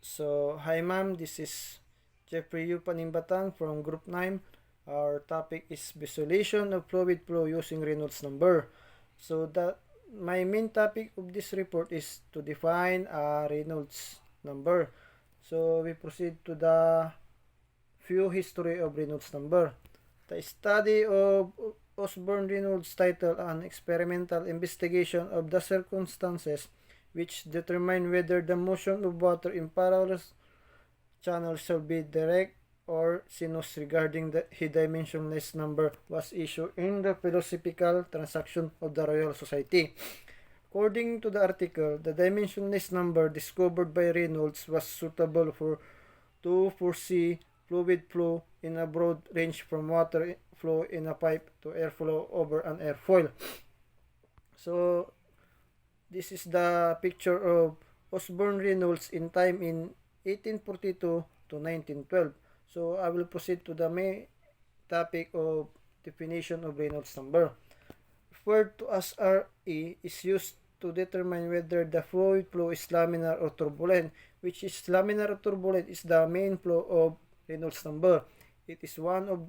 So, hi ma'am, this is Jeffrey U. Panimbatang from Group 9. Our topic is visualization of fluid flow using Reynolds number. So, my main topic of this report is to define a Reynolds number. So, we proceed to the few history of Reynolds number. The study of Osborne-Reynolds title an experimental investigation of the circumstances which determine whether the motion of water in parallel channels shall be direct or sinuous regarding the dimensionless number was issued in the philosophical transaction of the Royal Society. According to the article, the dimensionless number discovered by Reynolds was suitable to foresee fluid flow in a broad range from water flow in a pipe to airflow over an airfoil. So, this is the picture of Osborne-Reynolds in time in 1842 to 1912. So, I will proceed to the main topic of definition of Reynolds number. Referred to as RE is used to determine whether the fluid flow is laminar or turbulent, which is laminar or turbulent is the main flow of Reynolds number. It is one of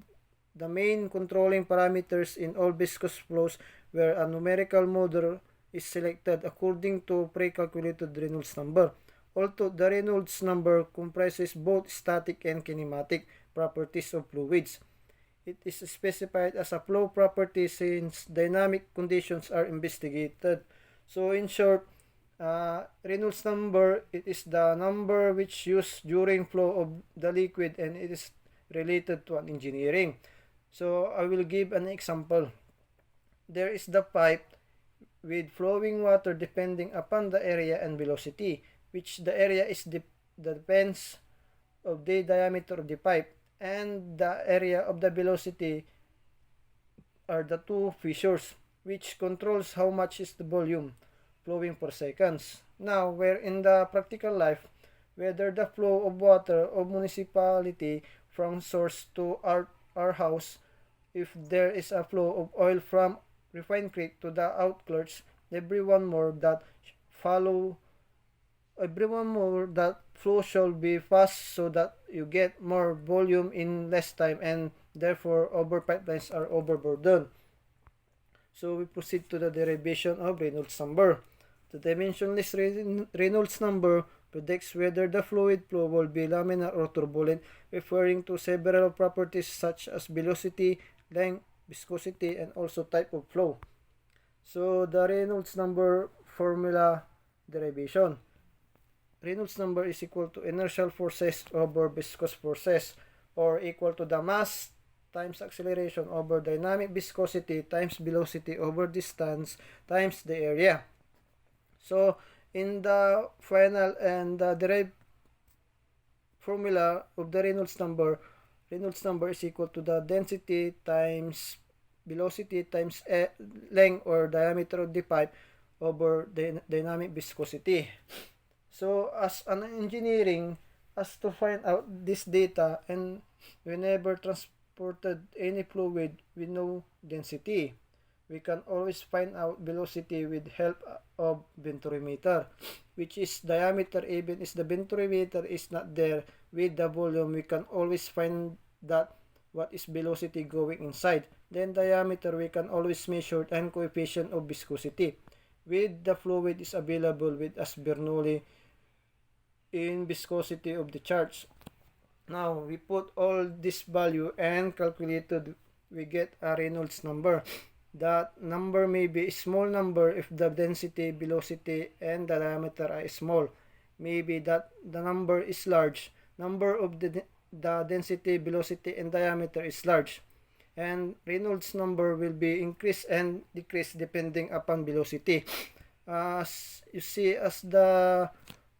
the main controlling parameters in all viscous flows where a numerical model is selected according to pre-calculated Reynolds number. Although the Reynolds number comprises both static and kinematic properties of fluids, it is specified as a flow property since dynamic conditions are investigated. So in short, Reynolds number, it is the number which used during flow of the liquid and it is related to an engineering. So I will give an example. There is the pipe with flowing water depending upon the area and velocity, which the area is depends of the diameter of the pipe and the area of the velocity are the two fissures which controls how much is the volume flowing per seconds. Now, where in the practical life, whether the flow of water of municipality from source to our house, if there is a flow of oil from refined creek to the outlets, everyone more that flow shall be fast so that you get more volume in less time and therefore over pipelines are overburdened. So we proceed to the derivation of Reynolds number. The dimensionless Reynolds number predicts whether the fluid flow will be laminar or turbulent, referring to several properties such as velocity, length, viscosity, and also type of flow. So the Reynolds number formula derivation. Reynolds number is equal to inertial forces over viscous forces, or equal to the mass times acceleration over dynamic viscosity times velocity over distance times the area. So in the final and the derived formula of the Reynolds number is equal to the density times velocity times length or diameter of the pipe over the dynamic viscosity. So as an engineering, as to find out this data, and whenever transported any fluid with no density, we can always find out velocity with help of venturimeter, which is diameter. Even if the venturimeter is not there with the volume, we can always find that what is velocity going inside. Then diameter we can always measure, and coefficient of viscosity with the fluid is available with as Bernoulli in viscosity of the charts. Now we put all this value and calculated, we get a Reynolds number. That number may be a small number if the density, velocity, and the diameter are small. Maybe that the number is large. Number of the density, velocity, and diameter is large. And Reynolds number will be increase and decrease depending upon velocity. As you see, as the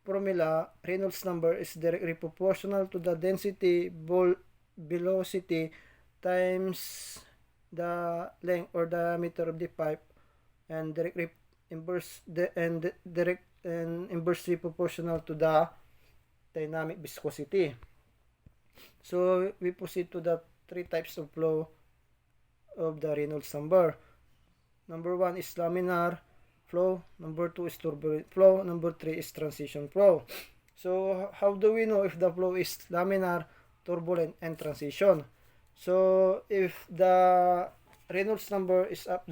formula, Reynolds number is directly proportional to the density, velocity times the length or diameter of the pipe, and directly inversely proportional to the dynamic viscosity. So we proceed to the three types of flow of the Reynolds number. Number 1 is laminar flow, number 2 is turbulent flow, number 3 is transition flow. So how do we know if the flow is laminar, turbulent, and transition? So if the Reynolds number is up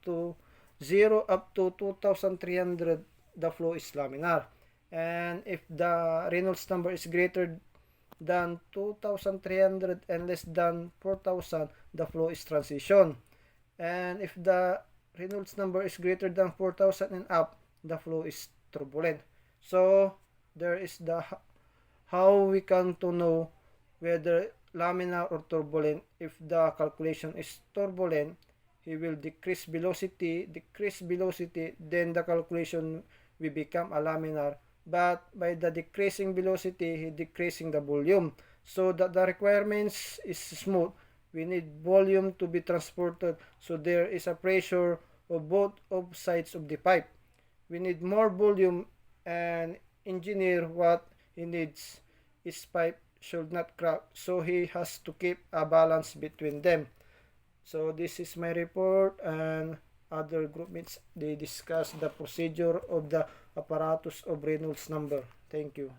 to 0 up to 2300, the flow is laminar. And if the Reynolds number is greater than 2300 and less than 4000, the flow is transition. And if the Reynolds number is greater than 4000 and up, the flow is turbulent. So there is the how we can to know whether laminar or turbulent. If the calculation is turbulent, he will decrease velocity, then the calculation will become a laminar. But by the decreasing velocity, he decreasing the volume. So that the requirements is smooth. We need volume to be transported. So there is a pressure of both of sides of the pipe. We need more volume, and engineer what he needs. His pipe should not crack. So he has to keep a balance between them. So this is my report, and other groupmates, they discuss the procedure of the apparatus of Reynolds number. Thank you.